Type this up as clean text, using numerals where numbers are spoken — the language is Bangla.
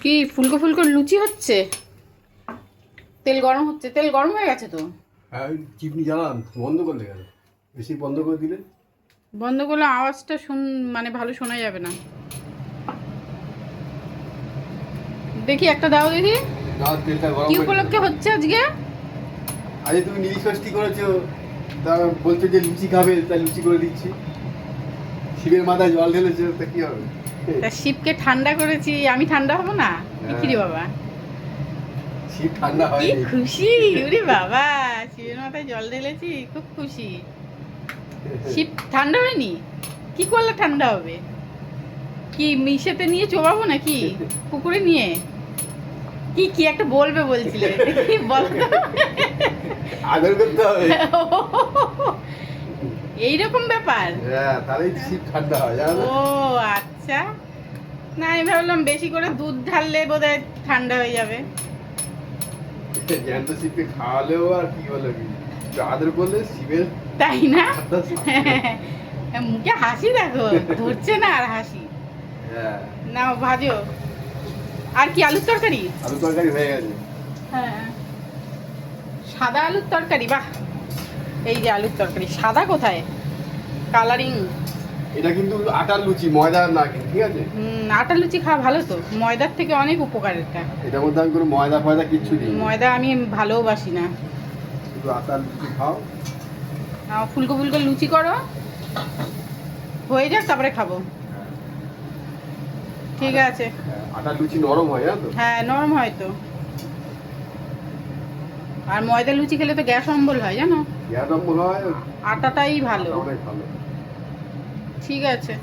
কি ফুলকো ফুলকো লুচি হচ্ছে? তেল গরম হচ্ছে, তেল গরম হয়ে গেছে তো। হ্যাঁ, চিমনি জ্বালান বন্ধ করলে গেল, বেশি বন্ধ করে দিলে বন্ধ করলে আওয়াজটা মানে ভালো শোনা যাবে না। দেখি একটা দাও দেখি। দাও তেলটা গরম কি করে উপলক্ষে দিলে। হচ্ছে আজকে? আরে তুমি নীলষষ্ঠী করেছো, তা বলছো যে লুচি খাবে, তাই লুচি করে দিচ্ছি। শিবের মাথায় জল ঢেলেছো, তা কি হবে? তা শিবকে ঠান্ডা করেছি, আমি ঠান্ডা হব না? কি রে বাবা, শিব ঠান্ডা কি হয়নি। খুশি! ওরে বাবা, শিবের মাথায় জল ঢেলেছি, খুব খুশি। শিব ঠান্ডা হয়নি? কি করলে ঠান্ডা হবে? কি মিশেতে নিয়ে চোবাবো নাকি পুকুরে নিয়ে? কি কি একটা বলবে বলছিলে, কি বলো তো? আদর করতে হবে। এইরকম ব্যাপার? হ্যাঁ, তাহলেই শিব ঠান্ডা হয়, জানো ও না? আচ্ছা, না আমি ভাবলাম বেশি করে দুধ ঢাললে বোধহয় ঠান্ডা হয়ে যাবে। জ্যান্ত শিবকে খাওয়ালেও আর কি বলে কি, একটু আদর করলে শিবের তাই না? আত্মা শান্ত। মুখে হাসি দেখো, ধরছে না আর হাসি। হ্যাঁ, নাও ভাজো। আর কি আলুর তরকারি? আলু তরকারি হয়ে গেছে। হ্যাঁ, সাদা আলুর তরকারি, বাহ। এই যে আলুর তরকারি, সাদা কোথায়, কালারিং। এটা কিন্তু আটার লুচি, ময়দার না কিন্তু, ঠিক আছে? আটা লুচি খাওয়া ভালো তো, ময়দার থেকে অনেক উপকার এটা। এটার মধ্যে আমি কোনো ময়দা ফয়দা কিচ্ছু দিই না। ময়দা আমি ভালোবাসি না। শুধু আটার লুচি খাও। ফুলকো ফুলকো লুচি করো, হয়ে যাক তারপরে খাবো। ঠিক আছে। হ্যাঁ, আটার লুচি নরম হয়, জানো তো? হ্যাঁ, নরম হয় তো। আর ময়দা লুচি খেলে তো গ্যাস অম্বল হয়, জানো। গ্যাস অম্বল হয়, আটাটাই ভালো। অনেক ভালো। ঠিক আছে।